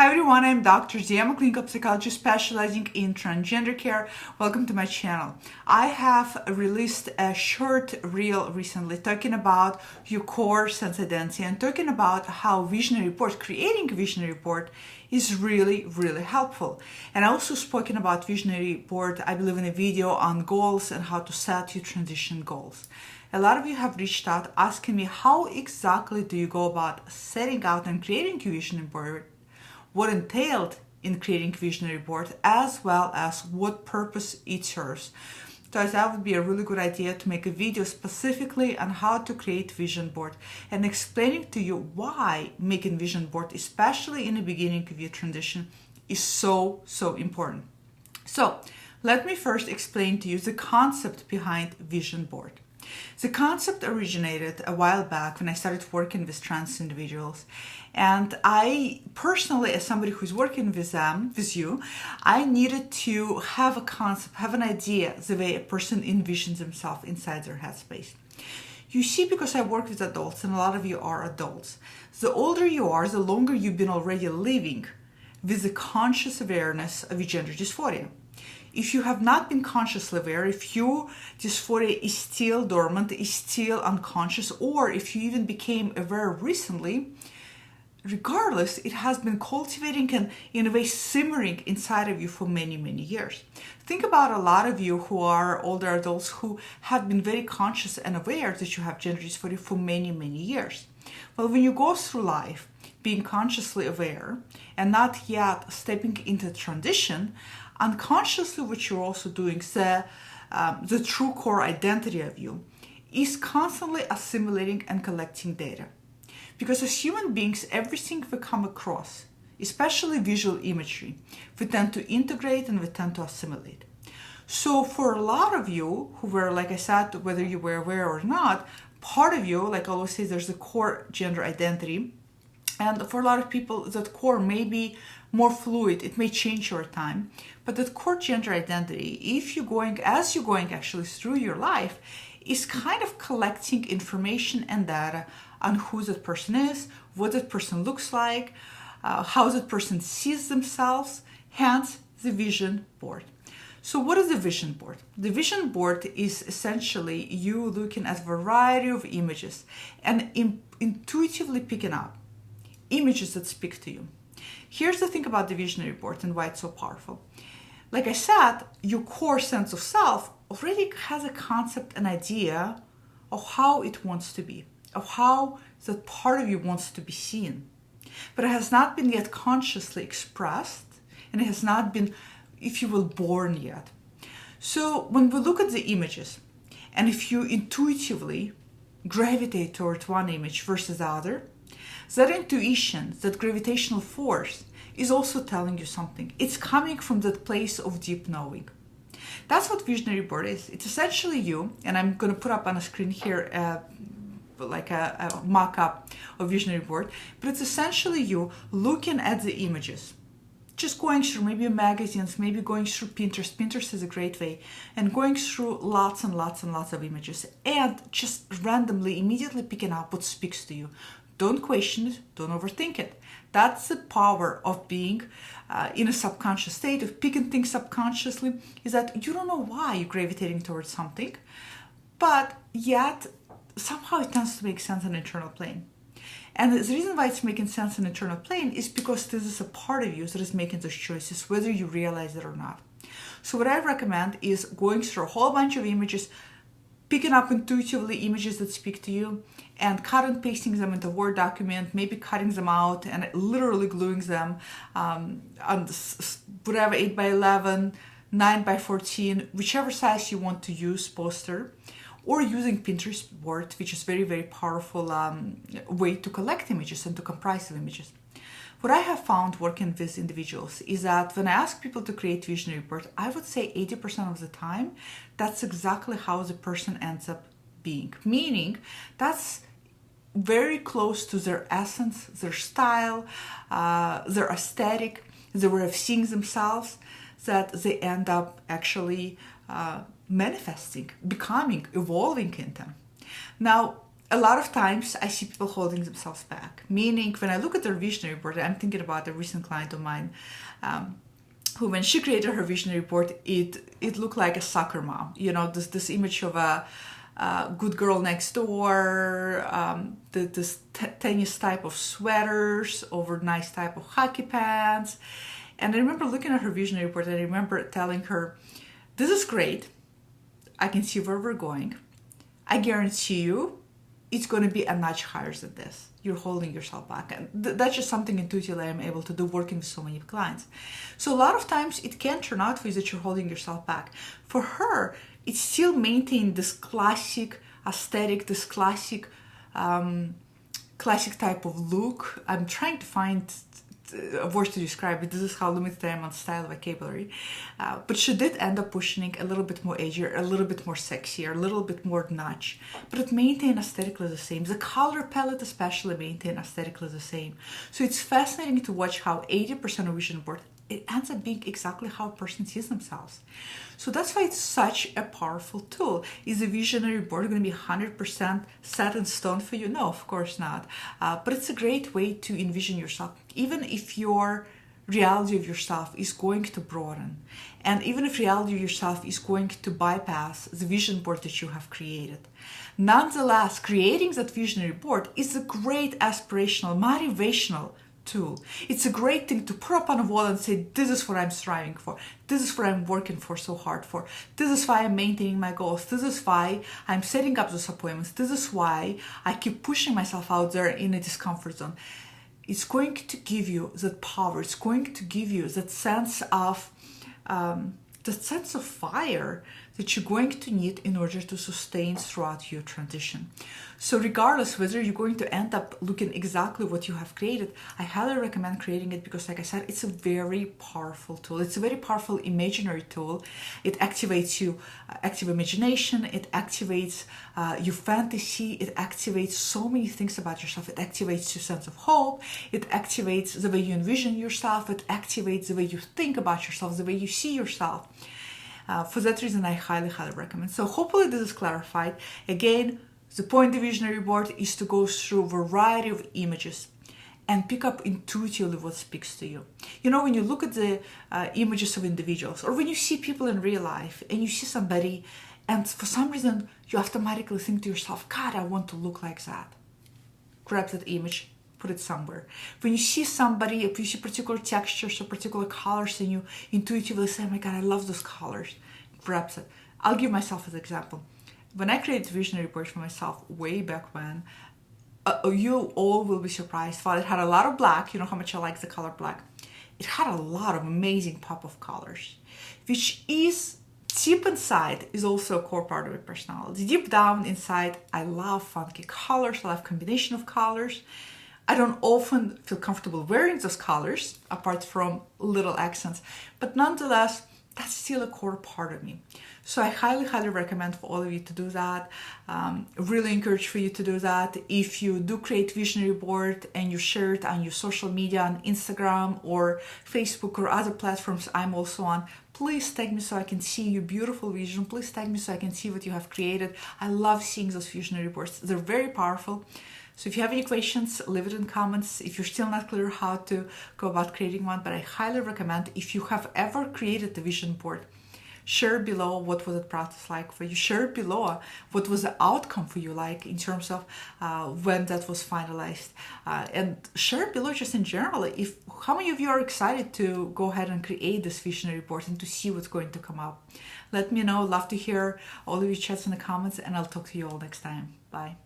Hi everyone, I'm Dr. Z. I'm a clinical psychologist specializing in transgender care. Welcome to my channel. I have released a short reel recently talking about your core sense identity and talking about how visionary report, creating a visionary report is really helpful. And I also spoken about visionary report, I believe, in a video on goals and how to set your transition goals. A lot of you have reached out asking me how exactly do you go about setting out and creating a vision report, what entailed in creating a visionary report, as well as what purpose it serves. So that would be a really good idea to make a video specifically on how to create vision board and explaining to you why making vision board, especially in the beginning of your transition, is so important. So let me first explain to you the concept behind vision board. The concept originated a while back when I started working with trans individuals. And I personally, as somebody who's working with them, with you, I needed to have a concept, have an idea, the way a person envisions himself inside their headspace. You see, because I work with adults, and a lot of you are adults, the older you are, the longer you've been already living with the conscious awareness of your gender dysphoria. If you have not been consciously aware, if your dysphoria is still dormant, is still unconscious, or if you even became aware recently, regardless, it has been cultivating and in a way simmering inside of you for many years. Think about a lot of you who are older adults who have been very conscious and aware that you have gender dysphoria for many years. Well, when you go through life being consciously aware and not yet stepping into transition, unconsciously what you're also doing, the true core identity of you, is constantly assimilating and collecting data. Because as human beings, everything we come across, especially visual imagery, we tend to integrate and we tend to assimilate. So for a lot of you who were, like I said, whether you were aware or not, part of you, like I always say, there's a core gender identity. And for a lot of people, that core may be more fluid. It may change over time. But that core gender identity, as you're going actually through your life, is kind of collecting information and data on who that person is, what that person looks like, how that person sees themselves, hence the vision board. So what is the vision board? The vision board is essentially you looking at a variety of images and intuitively picking up images that speak to you. Here's the thing about the visionary board and why it's so powerful. Like I said, your core sense of self already has a concept, an idea of how it wants to be, of how that part of you wants to be seen. But it has not been yet consciously expressed, and it has not been, if you will, born yet. So when we look at the images, and if you intuitively gravitate towards one image versus the other, that intuition, that gravitational force, is also telling you something. It's coming from that place of deep knowing. That's what visionary board is. It's essentially you, and I'm going to put up on a screen here like a mock-up of visionary board, but it's essentially you looking at the images, just going through maybe magazines, maybe going through Pinterest. Pinterest is a great way, and going through lots and lots of images, and just randomly, immediately picking up what speaks to you. Don't question it, don't overthink it. That's the power of being in a subconscious state, of picking things subconsciously, is that you don't know why you're gravitating towards something, but yet somehow it tends to make sense on an internal plane. And the reason why it's making sense on an internal plane is because this is a part of you that is making those choices, whether you realize it or not. So what I recommend is going through a whole bunch of images, picking up intuitively images that speak to you, and cut and pasting them into a Word document, maybe cutting them out and literally gluing them on whatever 8x11, 9x14, whichever size you want to use poster, or using Pinterest board, which is very powerful way to collect images and to comprise of images. What I have found working with individuals is that when I ask people to create visionary board, I would say 80% of the time, that's exactly how the person ends up being. Meaning, that's very close to their essence, their style, their aesthetic, their way of seeing themselves, that they end up actually manifesting, becoming, evolving into. Now, a lot of times I see people holding themselves back, meaning when I look at their visionary board, I'm thinking about a recent client of mine who, when she created her visionary board, it looked like a soccer mom. You know, this image of a good girl next door, this tennis type of sweaters over nice type of hockey pants. And I remember looking at her visionary board and I remember telling her, this is great. I can see where we're going. I guarantee you it's going to be a notch higher than this. You're holding yourself back. And that's just something intuitively I'm able to do working with so many clients. So a lot of times it can turn out for you that you're holding yourself back. For her, it's still maintaining this classic aesthetic, this classic type of look. I'm trying to find a word to describe it. This is how limited I am on style vocabulary. But she did end up pushing a little bit more edgier, a little bit more sexier, a little bit more notch. But it maintained aesthetically the same. The color palette especially maintained aesthetically the same. So it's fascinating to watch how 80% of vision board, it ends up being exactly how a person sees themselves. So that's why it's such a powerful tool. Is the visionary board going to be 100% set in stone for you? No, of course not. But it's a great way to envision yourself, even if your reality of yourself is going to broaden, and even if reality of yourself is going to bypass the vision board that you have created. Nonetheless, creating that visionary board is a great aspirational, motivational tool. It's a great thing to put up on a wall and say, this is what I'm striving for. This is what I'm working for so hard for. This is why I'm maintaining my goals. This is why I'm setting up those appointments. This is why I keep pushing myself out there in a discomfort zone. It's going to give you that power. It's going to give you that sense of fire that you're going to need in order to sustain throughout your transition. So regardless whether you're going to end up looking exactly what you have created, I highly recommend creating it because, like I said, it's a very powerful tool. It's a very powerful imaginary tool. It activates your active imagination. It activates your fantasy. It activates so many things about yourself. It activates your sense of hope. It activates the way you envision yourself. It activates the way you think about yourself, the way you see yourself. For that reason, I highly, highly recommend. So hopefully this is clarified. Again, the point of the visionary board is to go through a variety of images and pick up intuitively what speaks to you. You know, when you look at the images of individuals, or when you see people in real life and you see somebody and for some reason you automatically think to yourself, God, I want to look like that. Grab that image, put it somewhere. When you see somebody, if you see particular textures or particular colors and you intuitively say, oh my God, I love those colors, grab it. I'll give myself as an example. When I created a visionary board for myself way back when, you all will be surprised. While it had a lot of black, you know how much I like the color black, it had a lot of amazing pop of colors, which is deep inside is also a core part of my personality. Deep down inside, I love funky colors, I love combination of colors. I don't often feel comfortable wearing those colors, apart from little accents, but nonetheless, that's still a core part of me. So I highly, highly recommend for all of you to do that. Really encourage for you to do that. If you do create visionary board and you share it on your social media, on Instagram or Facebook or other platforms I'm also on, please tag me so I can see your beautiful vision. Please tag me so I can see what you have created. I love seeing those visionary boards. They're very powerful. So if you have any questions, leave it in comments. If you're still not clear how to go about creating one, but I highly recommend, if you have ever created a vision board, share below what was the process like for you. Share below what was the outcome for you like in terms of when that was finalized. And share below just in general, how many of you are excited to go ahead and create this visionary board and to see what's going to come up. Let me know. Love to hear all of your chats in the comments, and I'll talk to you all next time. Bye.